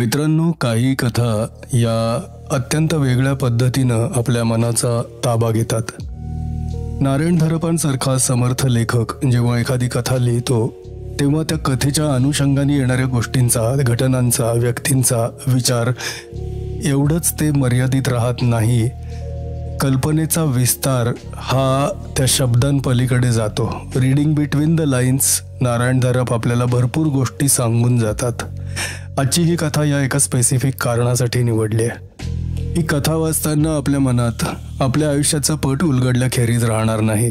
मित्रांनो, काही कथा या अत्यंत वेगळ्या पद्धतीनं आपल्या मनाचा ताबा घेतात. नारायण धारपांसारखा समर्थ लेखक जेव्हा एखादी कथा लिहितो तेव्हा त्या कथेच्या अनुषंगाने येणाऱ्या गोष्टींचा, घटनांचा, व्यक्तींचा विचार एवढंच ते मर्यादित राहत नाही. कल्पनेचा विस्तार हा त्या शब्दांपलीकडे जातो. Reading between the lines Narayan Dharap आपल्याला भरपूर गोष्टी सांगून जातात. आजची ही कथा या एका स्पेसिफिक कारणासाठी निवडली आहे. ही कथा वाचताना आपल्या मनात आपल्या आयुष्याचा पट उलगडल्याखेरीज राहणार नाही.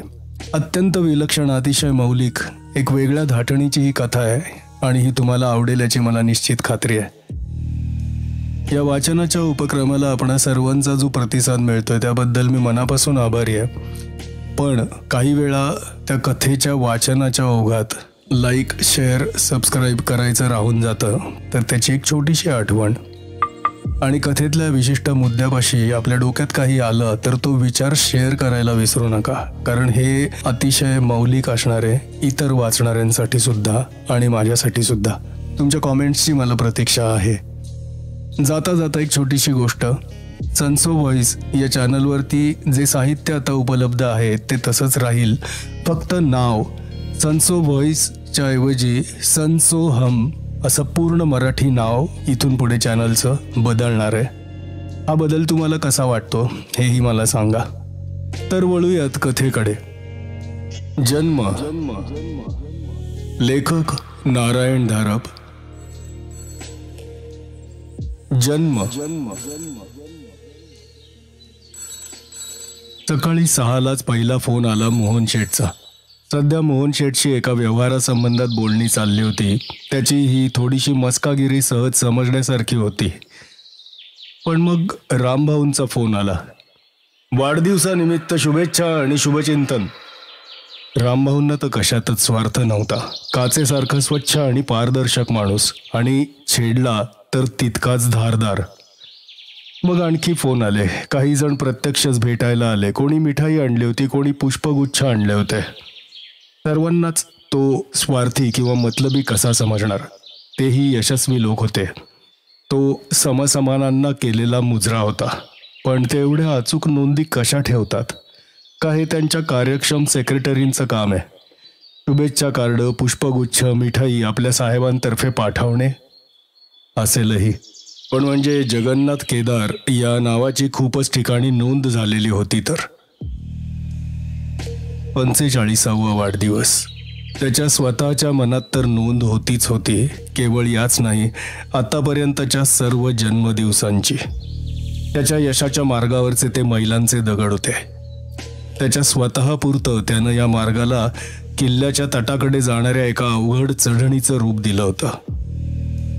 अत्यंत विलक्षण, अतिशय मौलिक, एक वेगळ्या धाटणीची ही कथा आहे आणि ही तुम्हाला आवडेल याची मला निश्चित खात्री आहे. या वाचनाच्या उपक्रमाला आपणा सर्वांचा जो प्रतिसाद मिळतोय त्याबद्दल मी मनापासून आभारी आहे. पण काही वेळा त्या कथेच्या वाचनाच्या ओघात लाईक, शेअर, सबस्क्राईब करायचं राहून जातं. तर त्याची एक छोटीशी आठवण, आणि कथेतल्या विशिष्ट मुद्द्यापाशी आपल्या डोक्यात काही आलं तर तो विचार शेअर करायला विसरू नका, कारण हे अतिशय मौलिक असणार आहे इतर वाचणाऱ्यांसाठी सुद्धा आणि माझ्यासाठी सुद्धा. तुमच्या कॉमेंट्सची मला प्रतीक्षा आहे. जाता जाता एक छोटीशी गोष्ट, सन्सो व्हॉइस या चॅनलवरती जे साहित्य आता उपलब्ध आहे ते तसंच राहील. फक्त नाव सन्सो व्हॉइसच्या ऐवजी सन्सो हम असं पूर्ण मराठी नाव इथून पुढे चॅनलचं बदलणार आहे. हा बदल तुम्हाला कसा वाटतो हेही मला सांगा. तर वळूयात कथेकडे. जन्म. लेखक नारायण धारप. जन्म. सकाळी 6लाच पहिला फोन आला मोहन शेठचा. सध्या मोहन शेठशी एका व्यवहारासंबंधात बोलणी चालली होती. त्याची ही थोडीशी मस्कागिरी सहज समजण्यासारखी होती. पण मग रामभाऊंचा फोन आला. वाढदिवसानिमित्त शुभेच्छा आणि शुभचिंतन. रामभाऊंना तर कशातच स्वार्थ नव्हता. काचेसारखं स्वच्छ आणि पारदर्शक माणूस, आणि छेडला तर तितकाच धारदार. मग आणखी फोन आले. काही जण प्रत्यक्षच भेटायला आले. कोणी मिठाई आणली होती, कोणी पुष्पगुच्छ आणले होते. सर्वांनाच तो स्वार्थी किंवा मतलबी कसा समजणार. तेही यशस्वी लोक होते. तो समसमानांना केलेला मुजरा होता. पण ते एवढ्या अचूक नोंदी कशा ठेवतात? का हे त्यांच्या कार्यक्षम सेक्रेटरींचं काम आहे? शुभेच्छा कार्ड, पुष्पगुच्छ, मिठाई आपल्या साहेबांतर्फे पाठवणे असेलही. पण म्हणजे जगन्नाथ केदार या नावाची खूपच ठिकाणी नोंद झालेली होती. तर 45वा वाढदिवस. त्याच्या स्वतःच्या मनात तर नोंद होतीच होती. केवळ याच नाही, आतापर्यंतच्या सर्व जन्मदिवसांची. त्याच्या यशाच्या मार्गावरचे ते मैलांचे दगड होते. त्याच्या स्वतःपुरतं त्यानं या मार्गाला किल्ल्याच्या तटाकडे जाणाऱ्या एका अवघड चढणीचं रूप दिलं होतं.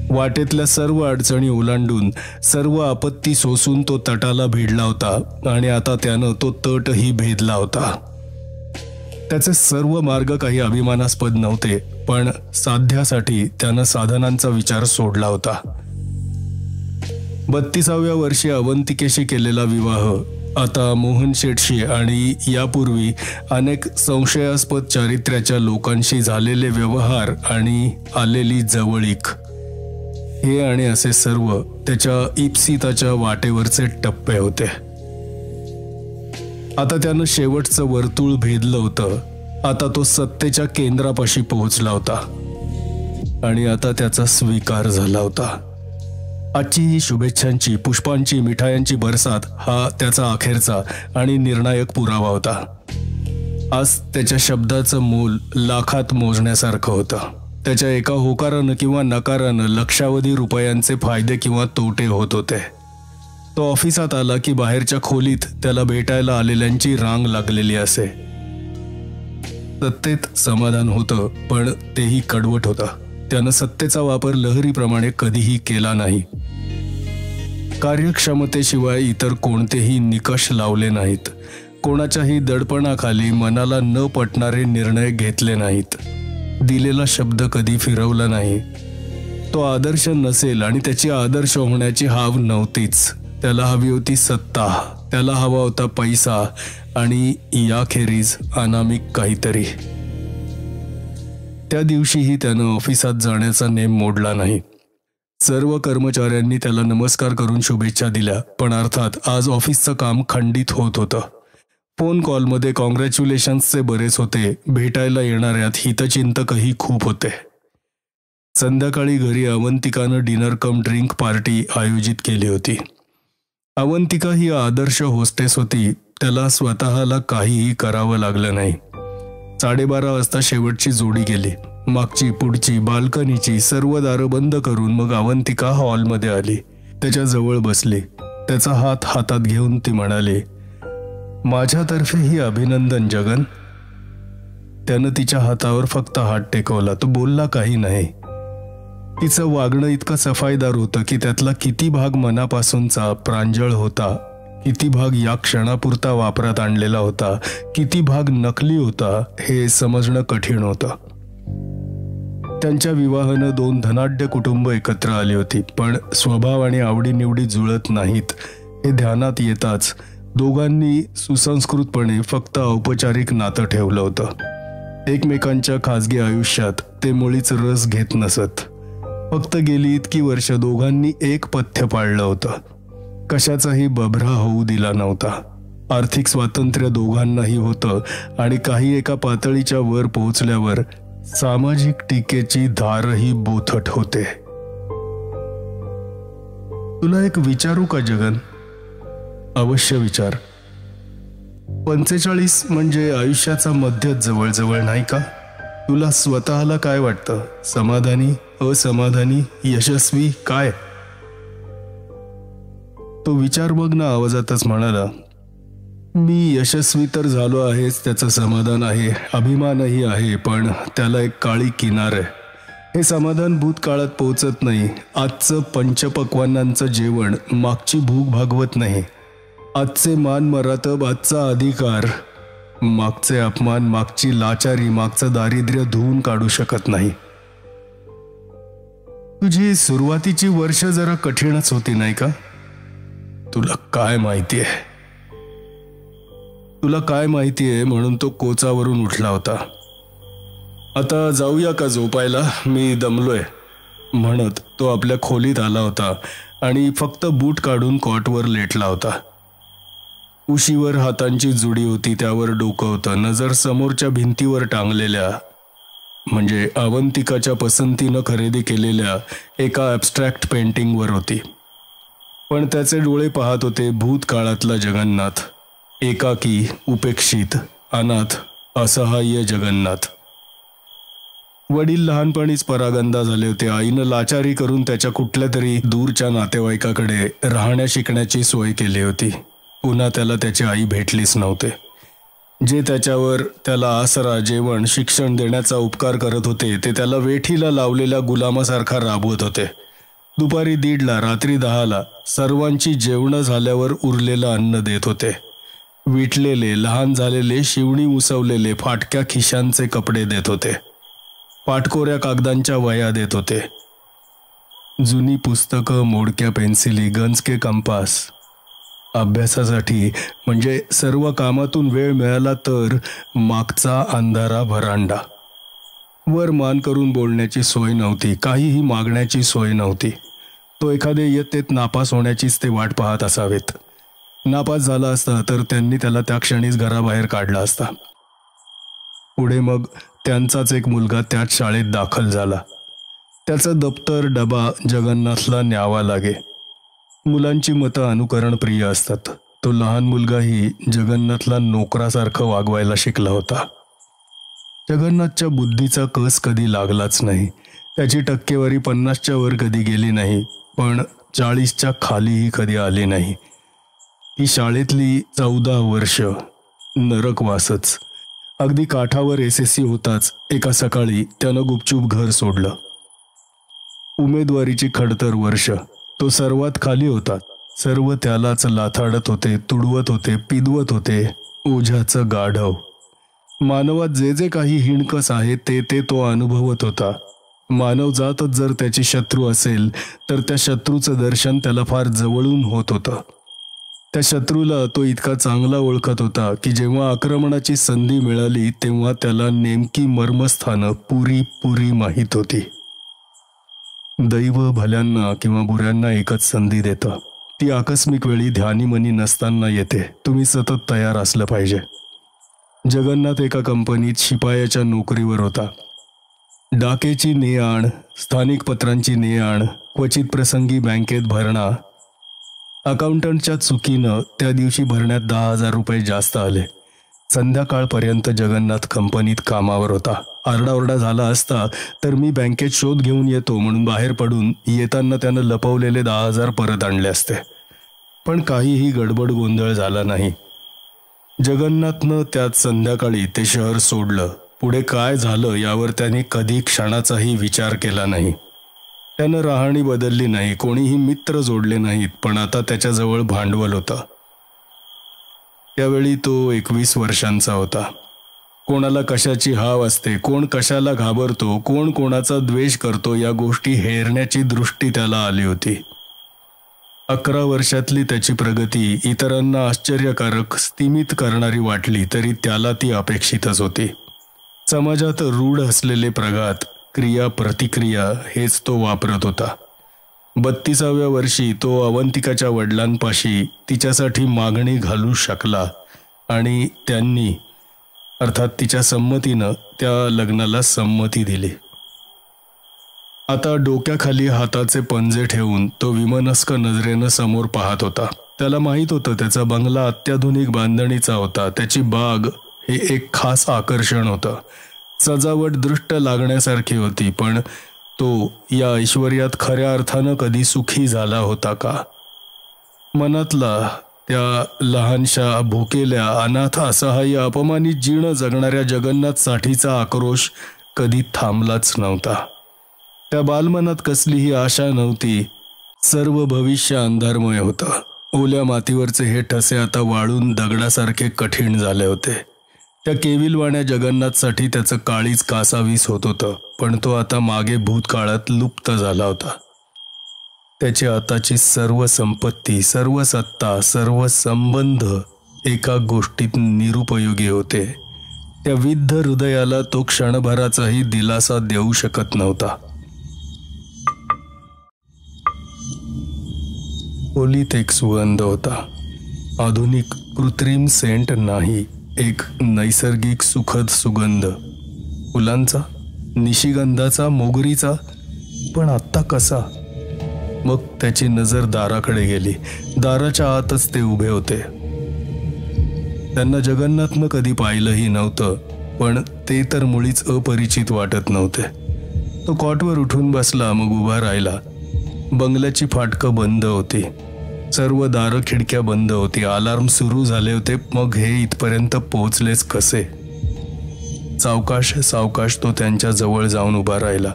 वाटेतल्या सर्व अडचणी ओलांडून, सर्व आपत्ती सोसून तो तटाला भिडला होता, आणि आता त्यानं तो तटही भेदला होता. त्याचे सर्व मार्ग काही अभिमानास्पद नव्हते, पण साध्यासाठी त्यानं साधनांचा विचार सोडला होता. 32व्या वर्षी अवंतिकेशी केलेला विवाह आता मोहन शेठशी आणि यापूर्वी अनेक संशयास्पद चारित्र्याच्या लोकांशी झालेले व्यवहार आणि आलेली जवळीक, हे आणि असे सर्व त्याच्या इप्सिताच्या वाटेवरचे टप्पे होते. आता त्यानं शेवटचं वर्तुळ भेदलं होतं. आता तो सत्तेच्या केंद्रापाशी पोहोचला होता, आणि आता त्याचा स्वीकार झाला होता. आजची ही शुभेच्छांची, पुष्पांची, मिठायांची बरसात हा त्याचा अखेरचा आणि निर्णायक पुरावा होता. आज त्याच्या शब्दाचं मोल लाखात मोजण्यासारखं होतं. त्याच्या एका होकारानं किंवा नकारानं लक्षावधी रुपयांचे फायदे किंवा तोटे होत होते. तो ऑफिसात आला की बाहेरच्या खोलीत त्याला भेटायला आलेल्यांची रांग लागलेली असे. सत्तेत समाधान होतं, पण तेही कडवट होतं. त्यानं सत्तेचा वापर लहरीप्रमाणे कधीही केला नाही. कार्यक्षमतेशिवाय इतर कोणतेही निकष लावले नाहीत. कोणाच्याही दडपणाखाली मनाला न पटणारे निर्णय घेतले नाहीत. दिलेला शब्द कधी फिरवला नाही. तो आदर्श नसेल आणि त्याची आदर्श होण्याची हाव नव्हतीच. त्याला हवी होती सत्ता, त्याला हवा होता पैसा, आणि याखेरीज अनामिक काहीतरी. त्या दिवशीही त्यानं ऑफिसात जाण्याचा नेम मोडला नाही. सर्व कर्मचाऱ्यांनी त्याला नमस्कार करून शुभेच्छा दिल्या, पण अर्थात आज ऑफिसचं काम खंडित होत होतं. फोन कॉलमध्ये कॉंग्रॅच्युलेशन्सचे बरेच होते, भेटायला येणाऱ्यात हितचिंतकही खूप होते. संध्याकाळी घरी अवंतिकानं डिनर कम ड्रिंक पार्टी आयोजित केली होती. अवंतिका ही आदर्श होस्टेस होती. त्याला स्वतःला काहीही करावं लागलं नाही. 12:30 वाजता शेवटची जोडी गेली. मागची पुढची बाल्कनीची सर्व दारं बंद करून मग अवंतिका हॉलमध्ये आली. त्याच्या जवळ बसली. त्याचा हात हातात घेऊन ती म्हणाली, माझ्यातर्फे ही अभिनंदन जगन. त्यानं तिच्या हातावर फक्त हात टेकवला. तो बोलला काही नाही. तिचं वागणं इतकं सफाईदार होतं की त्यातला किती भाग मनापासूनचा प्रांजळ होता, किती भाग या क्षणापुरता वापरात आणलेला होता, किती भाग नकली होता हे समजणं कठीण होतं. त्यांच्या विवाहानं 2 धनाढ्य कुटुंब एकत्र आली होती, पण स्वभाव आणि आवडीनिवडी जुळत नाहीत हे ध्यानात येताच दोघांनी सुसंस्कृतपणे फक्त औपचारिक नातं ठेवलं होतं. एकमेकांच्या खाजगी आयुष्यात ते मुळीच रस घेत नसत. फक्त गेली इतकी वर्ष दोघांनी एक पथ्य पाळलं होतं. कशाचाही बभरा होऊ दिला नव्हता. आर्थिक स्वातंत्र्य दोघांनाही होतं आणि काही एका पातळीच्या वर पोहोचल्यावर सामाजिक टीकेची धारही बोथट होते. तुला एक विचारू का जगन? अवश्य विचार. 45 म्हणजे आयुष्याचा मध्यच जवळजवळ नाही का? तुला स्वतःला काय वाटतं? समाधानी, असमाधानी, यशस्वी, काय? तो विचार बघ ना आवाजातच म्हणाला, मी यशस्वी तर झालो आहेच, त्याचं समाधान आहे, अभिमानही आहे, पण त्याला एक काळी किनार आहे. हे समाधान भूतकाळात पोहोचत नाही. आजचं पंचपक्वान्नांचं जेवण मागची भूक भागवत नाही. आजचे मान मरातब, आजचा अधिकार मागचे अपमान, मागची लाचारी, मागचं दारिद्र्य धुवून काढू शकत नाही. तुझी सुरुवातीची वर्ष जरा कठीणच होती नाही का? तुला काय माहितीये? तुला काय माहितीये म्हणून तो कोचावरून उठला होता. आता जाऊया का झोपायला? मी दमलोय म्हणत तो आपल्या खोलीत आला होता आणि फक्त बूट काढून कॉटवर लेटला होता. उशीवर हातांची जुडी होती, त्यावर डोकं होतं. नजर समोरच्या भिंतीवर टांगलेल्या, म्हणजे अवंतिकाच्या पसंतीनं खरेदी केलेल्या एका ॲब्स्ट्रॅक्ट पेंटिंगवर होती. पण त्याचे डोळे पाहत होते भूतकाळातला जगन्नाथ. एकाकी, उपेक्षित, अनाथ, असहाय्य जगन्नाथ. वडील लहानपणीच परागंदा झाले होते. आईनं लाचारी करून त्याच्या कुठल्या तरी दूरच्या नातेवाईकाकडे राहण्या शिकण्याची सोय केली होती. पुन्हा त्याला त्याची आई भेटलीच नव्हते. जे त्याच्यावर त्याला आसरा, जेवण, शिक्षण देण्याचा उपकार करत होते ते त्याला वेठीला लावलेल्या गुलामासारखा राबवत होते. दुपारी 1:30ला, रात्री 10ला सर्वांची जेवणं झाल्यावर उरलेलं अन्न देत होते. विटलेले, लहान झालेले, शिवणी उसवलेले, फाटक्या खिशांचे कपडे देत होते. पाटकोऱ्या कागदांच्या वह्या देत होते. जुनी पुस्तकं, मोडक्या पेन्सिली, गंजके कंपास. अभ्यासासाठी म्हणजे सर्व कामातून वेळ मिळाला तर मागचा अंधारा व्हरांडा. वर मान करून बोलण्याची सोय नव्हती, काहीही मागण्याची सोय नव्हती. तो एखाद्या इयत्तेत नापास होण्याचीच ते वाट पाहत असावेत. नापास झाला असता तर त्यांनी त्याला त्या क्षणीच घराबाहेर काढला असता. पुढे मग त्यांचाच एक मुलगा त्याच शाळेत दाखल झाला. त्याचं दप्तर, डबा जगन्नाथला न्यावा लागे. मुलांची मतं अनुकरण प्रिय असतात. तो लहान मुलगाही जगन्नाथला नोकरासारखं वागवायला शिकला होता. जगन्नाथच्या बुद्धीचा कस कधी लागलाच नाही. त्याची टक्केवारी 50च्या वर कधी गेली नाही, पण 40च्या खालीही कधी आली नाही. ही शाळेतली 14 वर्ष नरकवासच. अगदी काठावर SSC होताच एका सकाळी त्यानं गुपचूप घर सोडलं. उमेदवारीची खडतर वर्ष. तो सर्वात खाली होता. सर्व त्यालाच लाथाडत होते, तुडवत होते, पिदवत होते. ओझ्याचं गाढव. मानवात जे जे काही हिणकस आहे ते तो अनुभवत होता. मानवजातच जर त्याची शत्रू असेल तर त्या शत्रूचं दर्शन त्याला फार जवळून होत होतं. त्या शत्रूला तो इतका चांगला ओळखत होता की जेव्हा आक्रमणाची संधी मिळाली तेव्हा त्याला नेमकी मर्मस्थानं पुरी माहीत होती. दैव भल्यांना किंवा बुऱ्यांना एकच संधी देतं. ती आकस्मिक वेळी ध्यानीमनी नसताना येते. तुम्ही सतत तयार असलं पाहिजे. जगन्नाथ एका कंपनीत शिपायाच्या नोकरीवर होता. डाकेची ने-आण, स्थानिक पत्रांची ने-आण, क्वचित प्रसंगी बँकेत भरणा. अकाउंटंटच्या चुकीनं त्या दिवशी भरण्यात 10,000 रुपये जास्त आले. संध्याकाळपर्यंत जगन्नाथ कंपनीत कामावर होता. आरडाओरडा झाला असता तर मी बँकेत शोध घेऊन येतो म्हणून बाहेर पडून येताना त्यानं लपवलेले 10,000 परत आणले असते. पण काहीही गडबड गोंधळ झाला नाही. जगन्नाथनं त्यात संध्याकाळी ते शहर सोडलं. पुढे काय झालं यावर त्याने कधी क्षणाचाही विचार केला नाही. त्यानं राहणी बदलली नाही, कोणीही मित्र जोडले नाहीत, पण आता त्याच्याजवळ भांडवल होतं. त्यावेळी तो 21 वर्षांचा होता. कोणाला कशाची हाव असते, कोण कशाला घाबरतो, कोण कोणाचा द्वेष करतो या गोष्टी हेरण्याची दृष्टी त्याला आली होती. 11 वर्षातली त्याची प्रगती इतरांना आश्चर्यकारक स्तिमित करणारी वाटली तरी त्याला ती अपेक्षितच होती. समाजात रूढ असलेले प्रघात, क्रिया प्रतिक्रिया हेच तो वापरत होता. 32व्या वर्षी तो अवंतिकाच्या वडिलांपाशी तिच्यासाठी मागणी घालू शकला आणि त्यांनी अर्थात तिच्या संमतीनं त्या लग्नाला संमती दिली. आता डोक्याखाली हाताचे पंजे ठेवून तो विमनस्क नजरेनं समोर पाहत होता. त्याला माहीत होतं त्याचा बंगला अत्याधुनिक बांधणीचा होता. त्याची बाग हे एक खास आकर्षण होतं. सजावट दृष्ट लागण्यासारखी होती, पण तो या ऐश्वर्यात खऱ्या अर्थानं कधी सुखी झाला होता का? मनातला त्या लहानशा भुकेल्या अनाथ असहाय्य अपमानित जीर्ण जगणाऱ्या जगन्नाथसाठीचा आक्रोश कधी थांबलाच नव्हता. त्या बालमनात कसलीही आशा नव्हती. सर्व भविष्य अंधारमय होतं. ओल्या मातीवरचे हे ठसे आता वाळून दगडासारखे कठीण झाले होते. त्या केविलवाण्या जगन्नाथसाठी त्याचं काळीज कासावीस होत होतं, पण तो आता मागे भूतकाळात लुप्त झाला होता. त्याची आताची सर्व संपत्ती, सर्व सत्ता, सर्व संबंध एका गोष्टीत निरुपयोगी होते. त्या विद्ध हृदयाला तो क्षणभराचाही दिलासा देऊ शकत नव्हता. खोलीत एक सुगंध होता. आधुनिक कृत्रिम सेंट नाही, एक नैसर्गिक सुखद सुगंध. फुलांचा, निशिगंधाचा, मोगरीचा. पण आत्ता कसा? मग त्याची नजर दाराकडे गेली. दाराच्या आतच ते उभे होते. त्यांना जगन्नाथनं कधी पाहिलंही नव्हतं, पण ते तर मुळीच अपरिचित वाटत नव्हते. तो कॉटवर उठून बसला, मग उभा राहिला. बंगल्याची फाटकं बंद होती. सर्व दारं खिडक्या बंद होती. अलार्म सुरू झाले होते. मग हे इथपर्यंत पोहोचलेच कसे? सावकाश सावकाश तो त्यांच्या जवळ जाऊन उभा राहिला.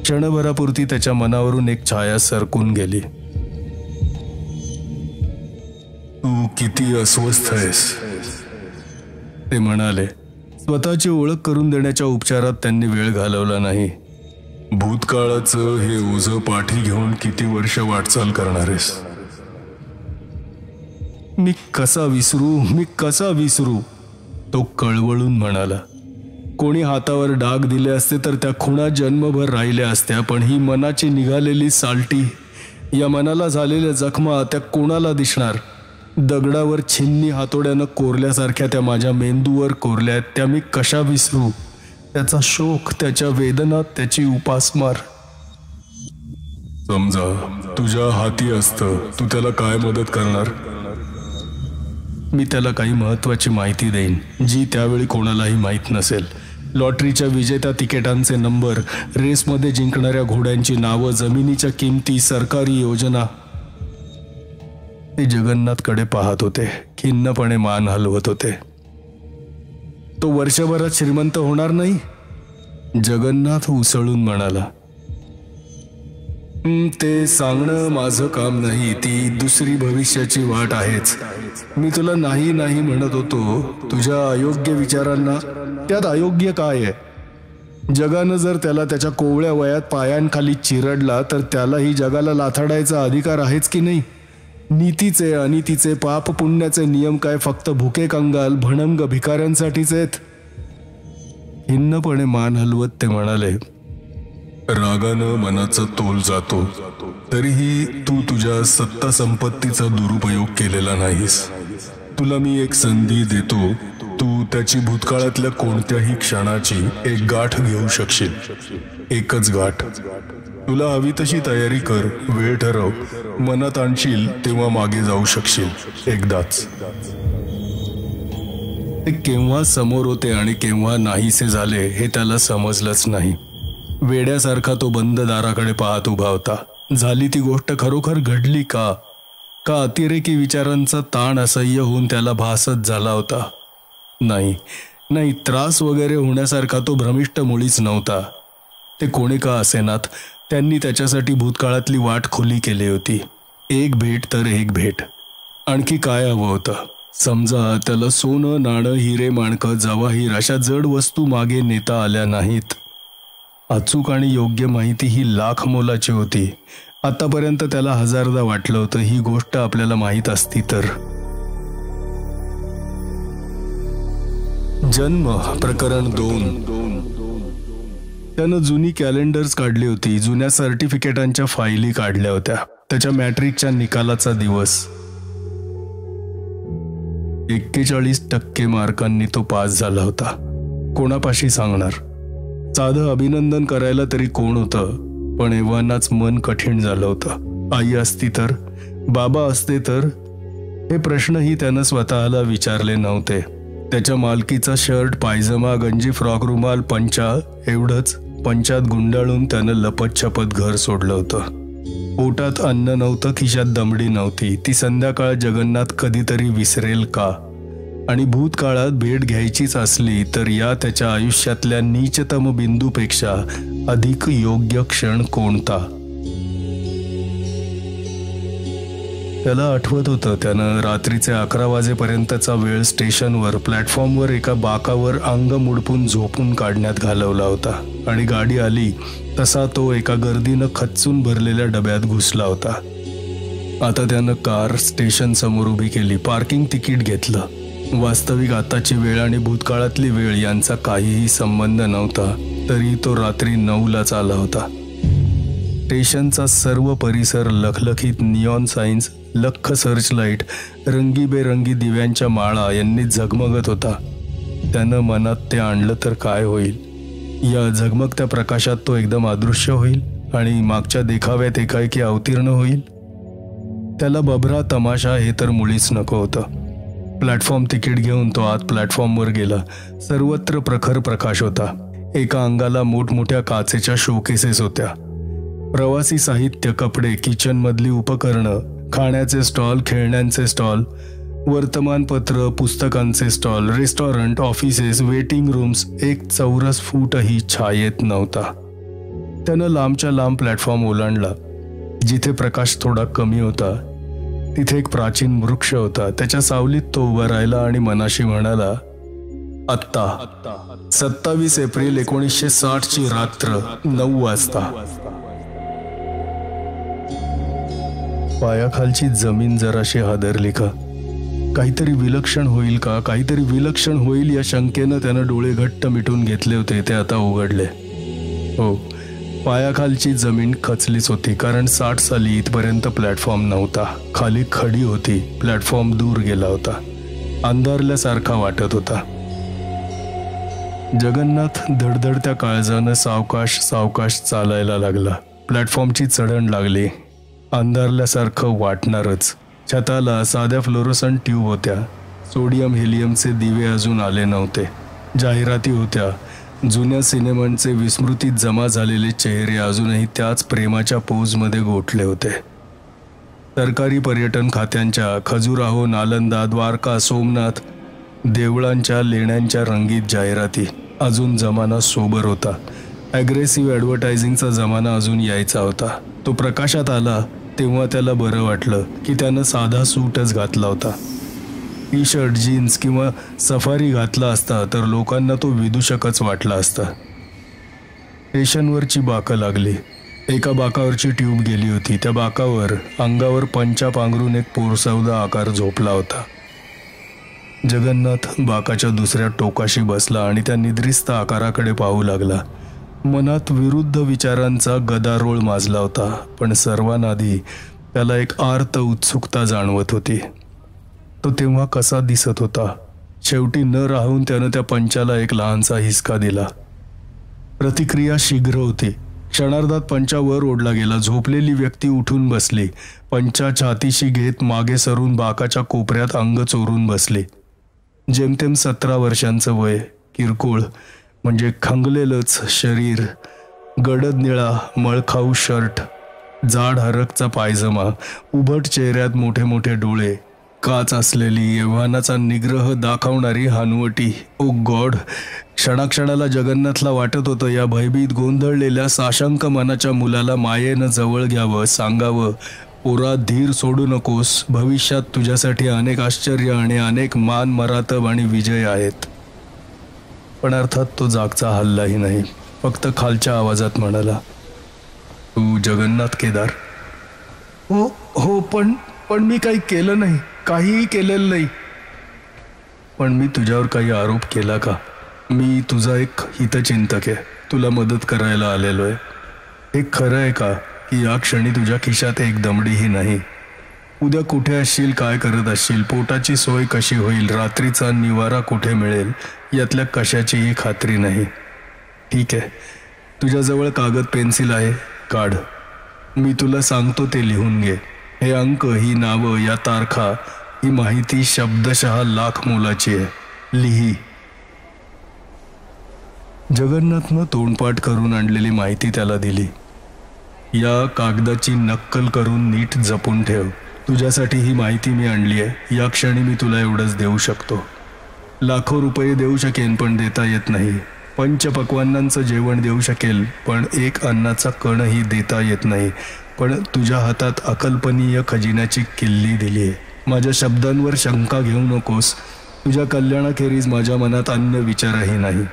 क्षणभरापुरती त्याच्या मनावरून एक छाया सरकून गेली. तू किती अस्वस्थ आहेस, ते म्हणाले. स्वतःची ओळख करून देण्याच्या उपचारात त्यांनी वेळ घालवला नाही. भूतकाळाचं हे ओझं पाठी घेऊन किती वर्ष वाटचाल करणार आहेस? मी कसा विसरू? तो कळवळून म्हणाला. कोणी हातावर डाग दिले असते तर त्या खुणा जन्मभर राहिल्या असत्या, पण ही मनाची निघालेली सालटी, या मनाला झालेल्या जखमा त्या कोणाला दिसणार? दगडावर छिन्नी हातोड्यानं कोरल्यासारख्या त्या माझ्या मेंदूवर कोरल्यात. त्या मी कशा विसरू? त्याचा शोक, त्याच्या वेदना, त्याची उपासमार. समजा तुझ्या हाती असतं, तू त्याला काय मदत करणार? मी त्याला काही महत्वाची माहिती देईन, जी त्यावेळी कोणालाही माहीत नसेल. लॉटरीच्या विजेत्या तिकिटांचे नंबर, रेसमध्ये जिंकणाऱ्या घोड्यांची नावं, जमिनीच्या किमती, सरकारी योजना. ते जगन्नाथकडे पाहत होते. खिन्नपणे मान हलवत होते. तो वर्षभरात श्रीमंत होणार नाही? जगन्नाथ उसळून म्हणाला. ते सांगणं माझं काम नाही. ती दुसरी भविष्याची वाट आहेच. मी तुला नाही नाही म्हणत होतो. तुझ्या अयोग्य विचारांना त्यात अयोग्य काय आहे? जगानं जर त्याला त्याच्या कोवळ्या वयात पायांखाली चिरडला तर त्यालाही जगाला लाथाडायचा अधिकार आहेच की नाही? नीतीचे अनितीचे पाप पुण्याचे नियम काय फक्त भुके कंगाल भणंग भिकाऱ्यांसाठीच आहेत? हिन्नपणे मान हलवत ते म्हणाले. रागानं मनाचा तोल जातो, तरीही तू तुझ्या सत्ता संपत्तीचा दुरुपयोग केलेला नाहीस. तुला मी एक संधी देतो. तू त्याची भूतकाळातल्या कोणत्याही क्षणाची एक गाठ घेऊ शकशील. एकच गाठ. तुला हवी तशी तयारी कर, वेळ ठरव, मनात आणशील तेव्हा मागे जाऊ शकशील. एकदाच. ते केव्हा समोर होते आणि केव्हा नाहीसे झाले हे त्याला समजलंच नाही. वेड्यासारखा तो बंद दाराकडे पाहत उभा होता. झाली ती गोष्ट खरोखर घडली का अतिरेकी विचारांचा ताण असह्य होऊन त्याला भासत झाला होता? नाही, त्रास वगैरे होण्यासारखा तो भ्रमिष्ट मुळीच नव्हता. ते कोणी का असेनात, त्यांनी त्याच्यासाठी भूतकाळातली वाट खुली केली होती. एक भेट तर एक भेट. आणखी काय हवं होतं? समजा त्याला सोनं, नाणं, हिरे, माणकं, जवाहीर अशा जड वस्तू मागे नेता आल्या नाहीत. अचूक आणि योग्य माहिती ही लाख मोलाची होती. आतापर्यंत त्याला हजारदा वाटलं होतं ही गोष्ट आपल्याला माहीत असती तर. जन्म प्रकरण 2. त्यानं जुनी कॅलेंडर्स काढली होती, जुन्या सर्टिफिकेटांच्या फाईली काढल्या होत्या. त्याच्या मॅट्रिकच्या निकालाचा दिवस. 41% मार्कांनी तो पास झाला होता. कोणापाशी सांगणार? साधं अभिनंदन करायला तरी कोण होतं, पण एव्हानाच मन कठीण झालं होतं. आई असती तर, बाबा असते तर, हे प्रश्नही त्यानं स्वतःला विचारले नव्हते. त्याच्या मालकीचा शर्ट, पायजमा, गंजी, फ्रॉक, रुमाल, पंचा एवढंच पंचात गुंडाळून त्यानं लपतछपत घर सोडलं होतं. पोटात अन्न नव्हतं, खिशात दमडी नव्हती. ती संध्याकाळ जगन्नाथ कधीतरी विसरेल का? आणि भूतकाळात भेट घ्यायचीच असली तर या त्याच्या आयुष्यातल्या नीचतम बिंदूपेक्षा अधिक योग्य क्षण कोणता? त्याला आठवत होतं त्यानं रात्रीचे 11 वाजेपर्यंतचा वेळ स्टेशनवर, प्लॅटफॉर्मवर एका बाकावर अंग मुडपून झोपून काढण्यात घालवला होता. आणि गाडी आली तसा तो एका गर्दीनं खच्चून भरलेल्या डब्यात घुसला होता. आता त्यानं कार स्टेशन समोर उभी केली, पार्किंग तिकीट घेतलं. वास्तविक आताची वेळ आणि भूतकाळातली वेळ यांचा काहीही संबंध नव्हता, तरी तो रात्री 9लाच आला होता. स्टेशनचा सर्व परिसर लखलखीत निऑन साइन्स, लख्ख सर्चलाईट, रंगीबेरंगी दिव्यांच्या माळा यांनी झगमगत होता. त्यानं मनात ते आणलं तर काय होईल? या झगमगत्या प्रकाशात तो एकदम अदृश्य होईल आणि मागच्या देखाव्यात एकाएकी अवतीर्ण होईल. त्याला बभरा तमाशा हे तर मुळीच नको होतं. प्लॅटफॉर्म तिकीट घेऊन तो आत प्लॅटफॉर्मवर गेला. सर्वत्र प्रखर प्रकाश होता. एका अंगाला मोठमोठ्या काचेच्या शोकेसेस होत्या. प्रवासी साहित्य, कपडे, किचनमधली उपकरणं, खाण्याचे स्टॉल, खेळण्यांचे स्टॉल, वर्तमानपत्र, पुस्तकांचे stall, restaurant, offices, waiting rooms. एक चौरस फूटही छायेत नव्हता. त्यानं लांबच्या लांब प्लॅटफॉर्म ओलांडला. जिथे प्रकाश थोडा कमी होता तिथे एक प्राचीन वृक्ष होता. त्याच्या सावलीत तो उभा राहिला आणि मनाशी म्हणाला, आत्ता 27 एप्रिल 1960ची रात्र 9 वाजता. पायाखालची जमीन जराशी हादरली का? काहीतरी विलक्षण होईल का? काहीतरी विलक्षण होईल या शंकेनं त्यानं डोळे घट्ट मिटून घेतले होते. ते आता उघडले. हो, पायाखालची जमीन खचलीच होती, कारण 60 साली इथपर्यंत प्लॅटफॉर्म नव्हता. खाली खडी होती. प्लॅटफॉर्म दूर गेला होता. अंधारल्यासारखा वाटत होता. जगन्नाथ धडधडत्या काळजानं सावकाश सावकाश चालायला लागला. प्लॅटफॉर्मची चढण लागली. अंधारल्यासारखं वाटणारच. छताला साध्या फ्लोरोसंट ट्यूब होत्या. सोडियम हेलियमचे दिवे अजून आले नव्हते. जाहिराती होत्या. जुन्या सिनेमांचे विस्मृतीत जमा झालेले चेहरे अजूनही त्याच प्रेमाच्या पोजमध्ये गोठले होते. सरकारी पर्यटन खात्यांच्या खजुराहो, नालंदा, द्वारका, सोमनाथ देवळांच्या लेण्यांच्या रंगीत जाहिराती. अजून जमाना सोबर होता. ॲग्रेसिव्ह ॲडव्हर्टायझिंगचा जमाना अजून यायचा होता. तो प्रकाशात आला तेव्हा त्याला बरं वाटलं की त्यानं साधा सूटच घातला होता. टी शर्ट, जीन्स किंवा सफारी घातला असता तर लोकांना तो विदूषकच वाटला असता. स्टेशनवरची बाकं लागली. एका बाकावरची ट्यूब गेली होती. त्या बाकावर अंगावर पंचा पांघरून एक पोरसवदा आकार झोपला होता. जगन्नाथ बाकाच्या दुसऱ्या टोकाशी बसला आणि त्या निद्रिस्त आकाराकडे पाहू लागला. मनात विरुद्ध विचारांचा गदारोळ माजला होता, पण सर्वांआधी त्याला एक आर्त उत्सुकता जाणवत होती. तो तेव्हा कसा दिसत होता? शेवटी न राहून त्यानं त्या पंचाला एक लहानसा हिसका दिला. प्रतिक्रिया शीघ्र होती. क्षणार्धात पंचावर ओढला गेला. झोपलेली व्यक्ती उठून बसली. पंचा छातीशी घेत मागे सरून बाकाच्या कोपऱ्यात अंग चोरून बसली. जेमतेम 17 वर्षांचं वय, किरकोळ म्हणजे खंगलेलंच शरीर, गडद निळा मळखाऊ शर्ट, जाड हरकचा पायजमा, उभट चेहऱ्यात मोठे मोठे डोळे, काच असलेली यव्हानाचा निग्रह दाखवणारी हानवटी. ओ गॉड! क्षणाक्षणाला जगन्नाथला वाटत होतं या भयभीत गोंधळलेल्या साशंक मनाच्या मुलाला मायेनं जवळ घ्यावं, सांगावं, पोरा धीर सोडू नकोस, भविष्यात तुझ्यासाठी अनेक आश्चर्य आणि अनेक मान मरातब आणि विजय आहेत. पण अर्थात तो जागचा हल्लाही नाही. फक्त खालच्या आवाजात म्हणाला, तू जगन्नाथ केदार? हो हो, पण मी काही केलं नाही, काहीही केलेलं नाही. पण मी तुझ्यावर काही आरोप केला का? मी तुझा एक हितचिंतक आहे, तुला मदत करायला आलेलो आहे. हे खरं आहे का की या क्षणी तुझ्या खिशात एक दमडीही नाही? उद्या कुठे असशील, काय करत असशील, पोटाची सोय कशी होईल, रात्रीचा निवारा कुठे मिळेल, यातल्या कशाचीही खात्री नाही. ठीक आहे, तुझ्याजवळ कागद पेन्सिल आहे, काढ. मी तुला सांगतो ते लिहून घे. हे अंक, ही नावं, या तारखा, ही माहिती शब्दशः लाख मोलाची आहे. लिही. जगन्नाथनं तोंडपाठ करून आणलेली माहिती त्याला दिली. या कागदाची नक्कल करून नीट जपून ठेव. तुझ्यासाठी ही माहिती मी आणली आहे. या क्षणी मी तुला एवढंच देऊ शकतो. लाखो रुपये देऊ शकेन, पण देता येत नाही. पंचपक्वान्नांचं जेवण देऊ शकेल, पण एक अन्नाचा कणही देता येत नाही. पण तुझ्या हातात अकल्पनीय खजिन्याची किल्ली दिली आहे. माझ्या शब्दांवर शंका घेऊ नकोस. तुझ्या कल्याणाखेरीज माझ्या मनात अन्य विचारही नाही.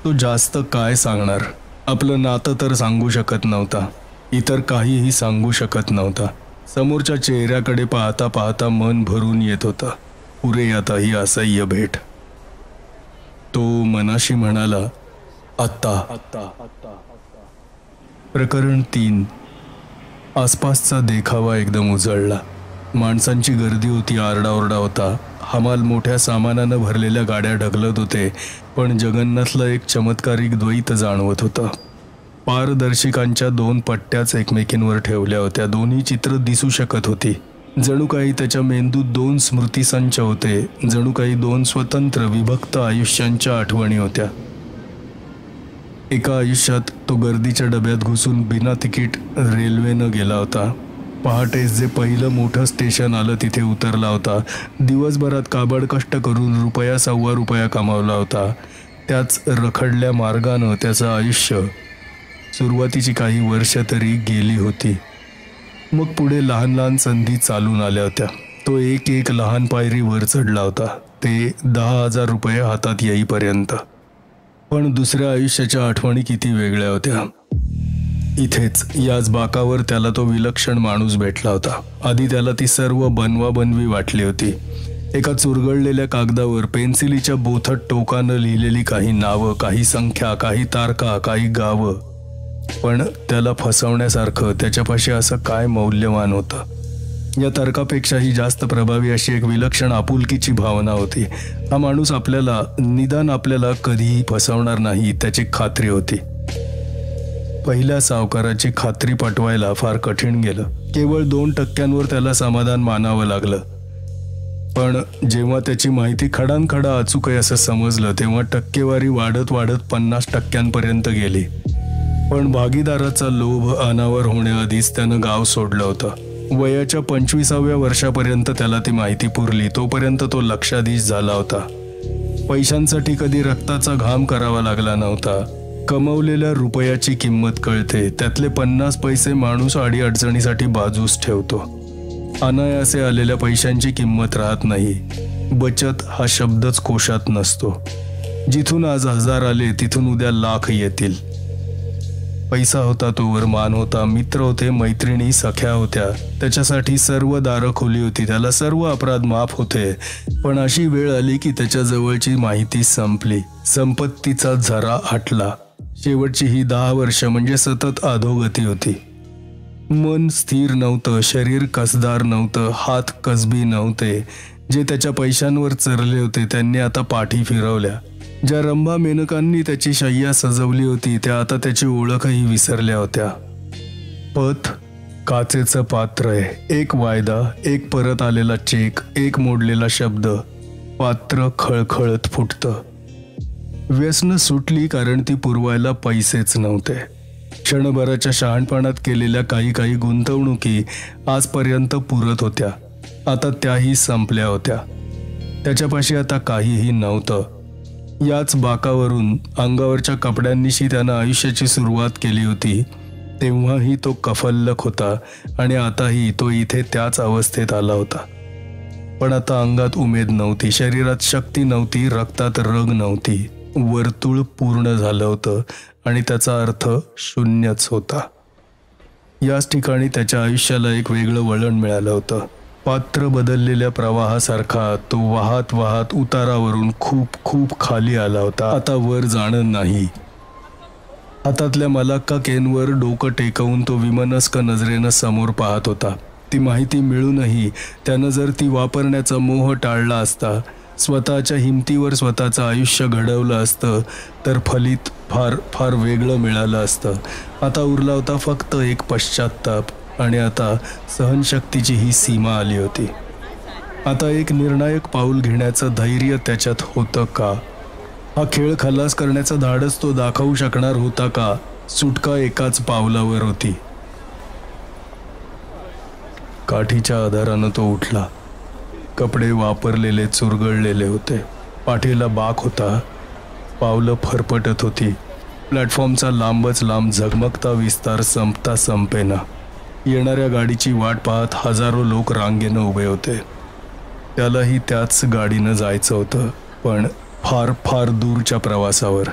तो जास्त काय सांगणार? आपलं नातं तर सांगू शकत नव्हता, इतर काहीही सांगू शकत नव्हता. समोरच्या चेहऱ्याकडे पाहता पाहता मन भरून येत होतं. पुरे आता ही असह्य भेट. तो मनाशी म्हणाला, आत्ता. प्रकरण 3. आसपासचा देखावा एकदम उजळला. माणसांची गर्दी होती, आरडाओरडा होता. हमाल मोठ्या सामानानं भरलेल्या गाड्या ढकलत होते. पण जगन्नाथला एक चमत्कारिक द्वैत जाणवत होतं. पारदर्शिकांच्या 2 पट्ट्याच एकमेकींवर ठेवल्या होत्या. दोन्ही चित्र दिसू शकत होती. जणू काही त्याच्या मेंदूत 2 स्मृतिसंच होते. जणू काही 2 स्वतंत्र विभक्त आयुष्यांच्या आठवणी होत्या. एका आयुष्यात तो गर्दीच्या डब्यात घुसून बिना तिकीट रेल्वेनं गेला होता. पहाटेस जे पहिलं मोठं स्टेशन आलं तिथे उतरला होता. दिवसभरात काबड कष्ट करून रुपया सव्वा रुपया कमावला होता. त्याच रखडल्या मार्गानं त्याचं आयुष्य, सुरुवातीची काही वर्ष तरी गेली होती. मग पुढे लहान लहान संधी चालून आल्या होत्या. तो एक एक लहान पायरी वर चढला होता, ते 10,000 रुपये हातात येईपर्यंत. पण दुसऱ्या आयुष्याच्या आठवणी किती वेगळ्या होत्या. इथेच याच बाकावर त्याला तो विलक्षण माणूस भेटला होता. आधी त्याला ती सर्व बनवाबनवी वाटली होती. एका चुरगळलेल्या कागदावर पेन्सिलीच्या बोथट टोकानं लिहिलेली काही नावं, काही संख्या, काही तारखा, काही गावं. पण त्याला फसवण्यासारखं त्याच्यापाशी असं काय मौल्यवान होतं? या तर्कापेक्षाही जास्त प्रभावी अशी एक विलक्षण आपुलकीची भावना होती. हा माणूस आपल्याला, निदान आपल्याला कधीही फसवणार नाही त्याची खात्री होती. पहिल्या सावकाराची खात्री पटवायला फार कठीण गेलं. केवळ 2% त्याला समाधान मानावं लागलं. पण जेव्हा त्याची माहिती खडानखडा अचूक आहे असं समजलं, तेव्हा टक्केवारी वाढत वाढत 50% गेली. पण भागीदाराचा लोभ अनावर होण्याआधीच त्यानं गाव सोडलं होतं. वयाच्या 25व्या वर्षापर्यंत त्याला ती माहिती पुरली. तोपर्यंत तो लक्षाधीश झाला होता. पैशांसाठी कधी रक्ताचा घाम करावा लागला नव्हता. कमवलेल्या रुपयाची किंमत कळते. त्यातले 50 पैसे माणूस अडीअडचणीसाठी बाजूस ठेवतो. अनायासे आलेल्या पैशांची किंमत राहत नाही. बचत हा शब्दच कोशात नसतो. जिथून आज 1000 आले तिथून उद्या लाख येतील. पैसा होता, तोवर मान होता, मित्र होते, मैत्रिणी, सख्या होत्या. त्याच्यासाठी सर्व दारं खुली होती, त्याला सर्व अपराध माफ होते. पण अशी वेळ आली की त्याच्या जवळची माहिती संपली. संपत्तीचा झरा आटला. शेवटची ही 10 वर्ष म्हणजे सतत अधोगती होती. मन स्थिर नव्हतं, शरीर कसदार नव्हतं, हात कसबी नव्हते. जे त्याच्या पैशांवर चरले होते त्यांनी आता पाठी फिरवल्या. ज्या रंभा मेनकांनी त्याची शय्या सजवली होती त्या आता त्याची ओळखही विसरल्या होत्या. पत काचेचं पात्र आहे. एक वायदा, एक परत आलेला चेक, एक मोडलेला शब्द. पात्र खळखळत फुटतं. व्यसनं सुटली कारण ती पुरवायला पैसेच नव्हते. क्षणभराच्या शहाणपणात केलेल्या काही गुंतवणुकी आजपर्यंत पुरत होत्या, आता त्याही संपल्या होत्या. त्याच्यापाशी आता काहीही नव्हतं. याच बाकावरून अंगावरच्या कपड्यांनीशी त्यानं आयुष्याची सुरुवात केली होती. तेव्हाही तो कफल्लक होता आणि आताही तो इथे त्याच अवस्थेत आला होता. पण आता अंगात उमेद नव्हती, शरीरात शक्ती नव्हती, रक्तात रग नव्हती. वर्तुळ पूर्ण झालं होतं आणि त्याचा अर्थ शून्यच होता. याच ठिकाणी त्याच्या आयुष्याला एक वेगळं वळण मिळालं होतं. पात्र बदललेल्या प्रवाहासारखा तो वाहत वाहत उतारावरून खूप खूप खाली आला होता. आता वर जाणं नाही. हातातल्या मलाक्का केनवर डोकं टेकवून तो विमनस्क नजरेनं समोर पाहत होता. ती माहिती मिळूनही त्यानं जर ती वापरण्याचा मोह टाळला असता, स्वतःच्या हिमतीवर स्वतःचं आयुष्य घडवलं असतं तर फलित फार फार वेगळं मिळालं असतं. आता उरला होता फक्त एक पश्चात्ताप आणि आता सहनशक्तीची ही सीमा आली होती. आता एक निर्णायक पाऊल घेण्याचं धैर्य त्याच्यात होतं का? हा खेळ खलास करण्याचं धाडस तो दाखवू शकणार होता का? सुटका एकाच पावलावर होती. काठीच्या आधारानं तो उठला. कपडे वापरलेले चुरगळलेले होते. पाठीला बाक होता. पावलं फरफटत होती. प्लॅटफॉर्मचा लांबच लांब झगमगता विस्तार संपता संपेना. येणाऱ्या गाडीची वाट पाहत हजारो लोक रांगेनं उभे होते. त्यालाही त्याच गाडीनं जायचं होतं, पण फार फार दूरच्या प्रवासावर.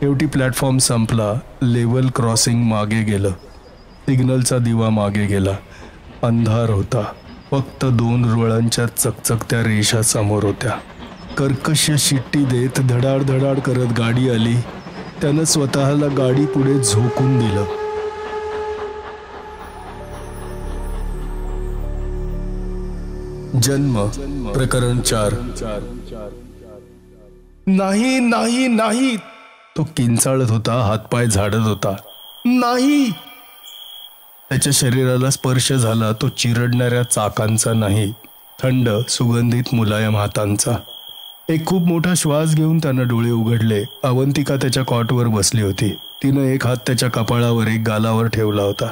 शेवटी प्लॅटफॉर्म संपला. लेवल क्रॉसिंग मागे गेलं. सिग्नलचा दिवा मागे गेला. अंधार होता. फक्त 2 रुळांच्या चकचकत्या रेषा समोर होत्या. कर्कश शिट्टी देत धडाड धडाड करत गाडी आली. त्यानं स्वतःला गाडी पुढे झोकून दिलं. जन्म प्रकरण 4. नाही नाही नाही, तो किंचाळत होता, हातपाय झाडत होता. नाही. त्याच्या शरीराला स्पर्श झाला तो चिरडणाऱ्या चाकांचा नाही, थंड सुगंधित मुलायम हातांचा. एक खूप मोठा श्वास घेऊन त्यानं डोळे उघडले. अवंतिका त्याच्या कॉटवर बसली होती. तिनं एक हात त्याच्या कपाळावर, एक गालावर ठेवला होता.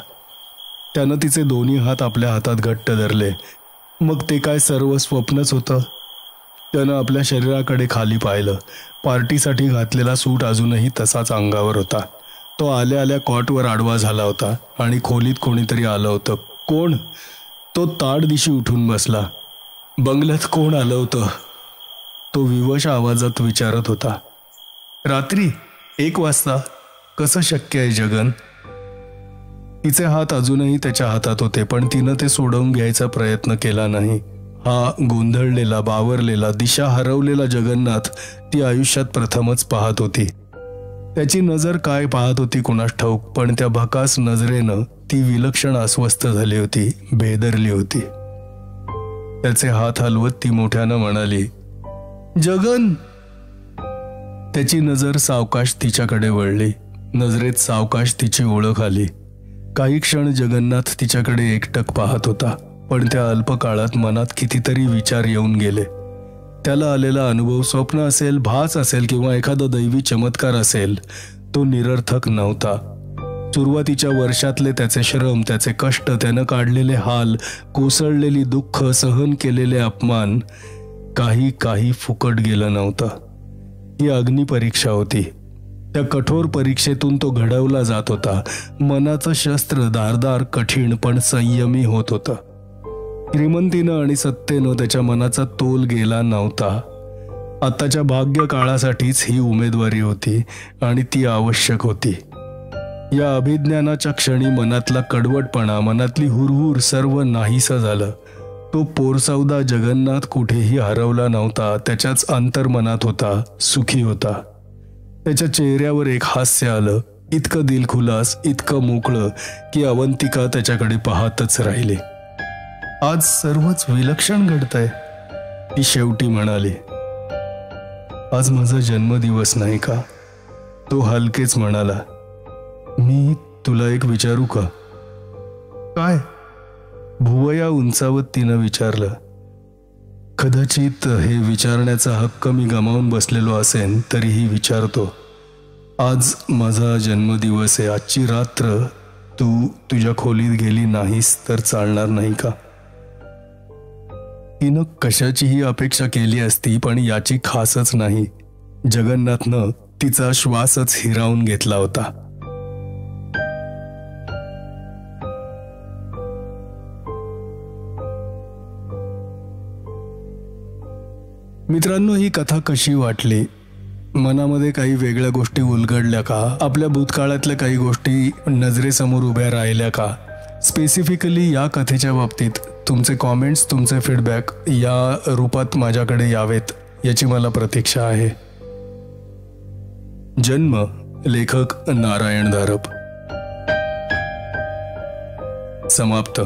त्यानं तिचे दोन्ही हात आपल्या हातात घट्ट धरले. मग ते काय सर्व स्वप्नच होतं? त्यानं आपल्या शरीराकडे खाली पाहिलं. पार्टीसाठी घातलेला सूट अजूनही तसाच अंगावर होता. तो आल्या आल्या कॉटवर आडवा झाला होता आणि खोलीत कोणीतरी आलं होतं. कोण? तो ताडदिशी उठून बसला. बंगल्यात कोण आलं होतं? तो विवश आवाजात विचारत होता. रात्री 1 वाजता? कसं शक्य आहे जगन? तिचे हात अजूनही त्याच्या हातात होते, पण तिनं ते सोडवून घ्यायचा प्रयत्न केला नाही. हा गोंधळलेला, बावरलेला, दिशा हरवलेला जगन्नाथ ती आयुष्यात प्रथमच पाहत होती. त्याची नजर काय पाहत होती कुणास ठाऊक, पण त्या भकास नजरेनं ती विलक्षण अस्वस्थ झाली होती, बेदरली होती. त्याचे हात हलवत ती मोठ्यानं म्हणाली, जगन. त्याची नजर सावकाश तिच्याकडे वळली. नजरेत सावकाश तिची ओळख आली. काही क्षण जगन्नाथ तिच्याकडे एकटक पाहत होता, पण त्या अल्प काळात मनात कितीतरी विचार येऊन गेले. त्याला आलेला अनुभव स्वप्न असेल, भास असेल किंवा एखादा दैवी चमत्कार असेल, तो निरर्थक नव्हता. सुरुवातीच्या वर्षातले त्याचे श्रम, त्याचे कष्ट, त्यानं काढलेले हाल, कोसळलेली दुःख, सहन केलेले अपमान, काही फुकट गेलं नव्हतं. ही अग्निपरीक्षा होती. त्या कठोर परीक्षेतून तो घडवला जात होता. मनाचं शस्त्र धारदार, कठीण पण संयमी होत होतं. श्रीमंतीनं आणि सत्तेनं त्याच्या मनाचा तोल गेला नव्हता. आताच्या भाग्य काळासाठीच ही उमेदवारी होती आणि ती आवश्यक होती. या अभिज्ञानाच्या क्षणी मनातला कडवटपणा, मनातली हुरहुर सर्व नाहीसा झालं. तो पोरसावदा जगन्नाथ कुठेही हरवला नव्हता. त्याच्याच अंतर्मनात होता, सुखी होता. त्याच्या चेहऱ्यावर एक हास्य आलं, इतकं दिलखुलास, इतकं मोकळं की अवंतिका त्याच्याकडे पाहतच राहिली. आज सर्वच विलक्षण घडतंय, ती शेवटी म्हणाली. आज माझा जन्मदिवस नाही का? तो हलकेच म्हणाला. मी तुला एक विचारू का? काय? भुवया उंचावत तिनं विचारलं. कदाचित हे विचारण्याचा हक्क मी गमावून बसलेलो असेन, तरीही विचारतो. आज माझा जन्मदिवस आहे. आजची रात्र तू तुझ्या खोलीत गेली नाहीस तर चालणार नाही का? तिनं कशाचीही अपेक्षा केली असती, पण याची खासच नाही. जगन्नाथनं तिचा श्वासच हिरावून घेतला होता. मित्रांनो, ही कथा कशी वाटली? मनामध्ये काही वेगळ्या गोष्टी उलगडल्या का? आपल्या भूतकाळातल्या काही गोष्टी नजरेसमोर उभ्या राहिल्या का? स्पेसिफिकली या कथेच्या बाबतीत तुमचे कॉमेंट्स, तुमचे फीडबॅक या रूपात माझ्याकडे यावेत याची मला प्रतीक्षा आहे. जन्म, लेखक नारायण धारप. समाप्त.